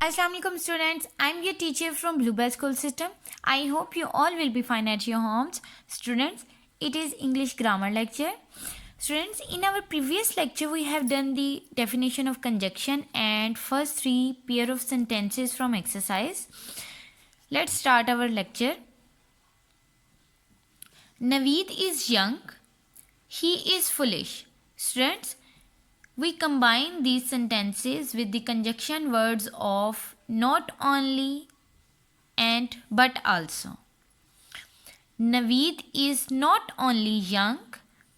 Assalamualaikum students, I'm your teacher from Bluebell School System. I hope you all will be fine at your homes. Students, it is English grammar lecture. Students, in our previous lecture we have done the definition of conjunction and first three pair of sentences from exercise. Let's start our lecture. Naveed is young. He is foolish. Students, we combine these sentences with the conjunction words of not only and but also. Naveed is not only young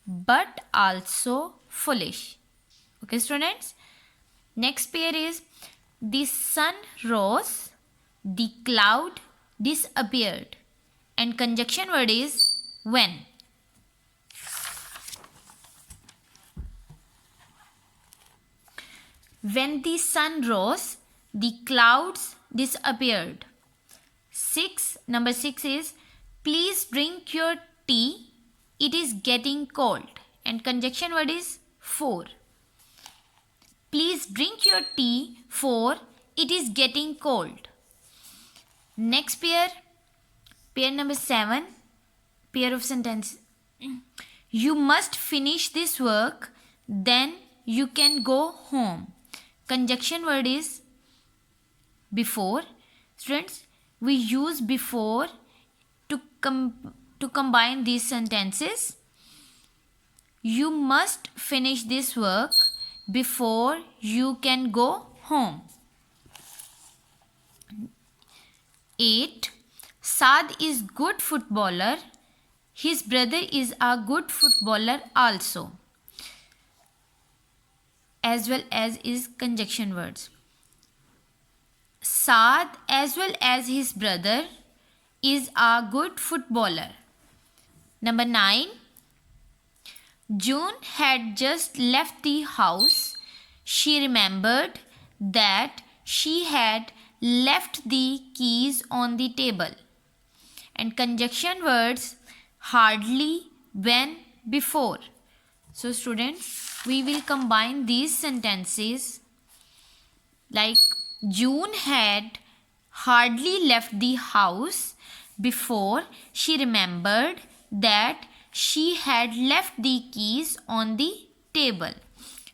but also foolish. Okay, students. Next pair is the sun rose, the cloud disappeared, and conjunction word is when. When the sun rose, the clouds disappeared. Number 6 is please drink your tea, it is getting cold. And conjunction word is for. Please drink your tea, for it is getting cold. Next pair number 7, pair of sentence. You must finish this work, then you can go home. Conjunction word is before. Students, we use before to combine these sentences. You must finish this work before you can go home. 8. Saad is good footballer. His brother is a good footballer also. As well as is conjunction words. Saad as well as his brother is a good footballer. Number 9. June had just left the house. She remembered that she had left the keys on the table. And conjunction words hardly, when, before. So students, we will combine these sentences like June had hardly left the house before she remembered that she had left the keys on the table.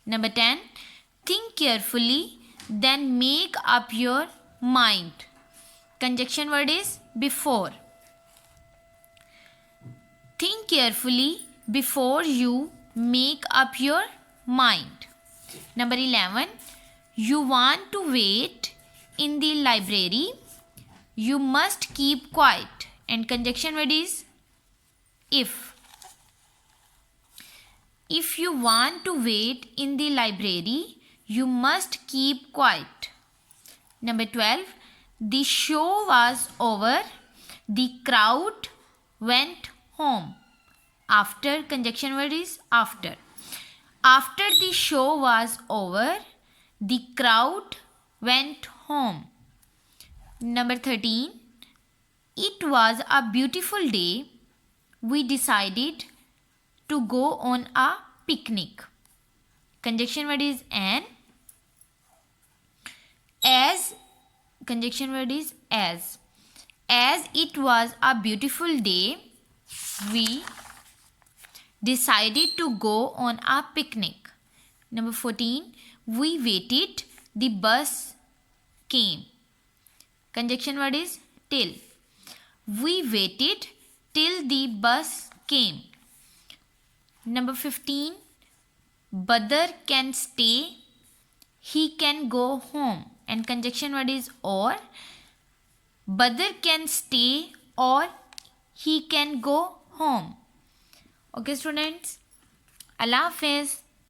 Number 10. Think carefully, then make up your mind. Conjunction word is before. Think carefully before you make up your mind. Number 11. You want to wait in the library. You must keep quiet. And conjunction word is if. If you want to wait in the library, you must keep quiet. Number 12. The show was over. The crowd went home. After, conjunction word is after. After the show was over, the crowd went home. Number 13. It was a beautiful day. We decided to go on a picnic. Conjunction word is an. As, conjunction word is as. As it was a beautiful day, we decided to go on a picnic. Number 14. We waited, the bus came. Conjunction word is till. We waited till the bus came. Number 15. Badr can stay, he can go home. And conjunction word is or. Badr can stay or he can go home. Okay students, Allah Hafiz.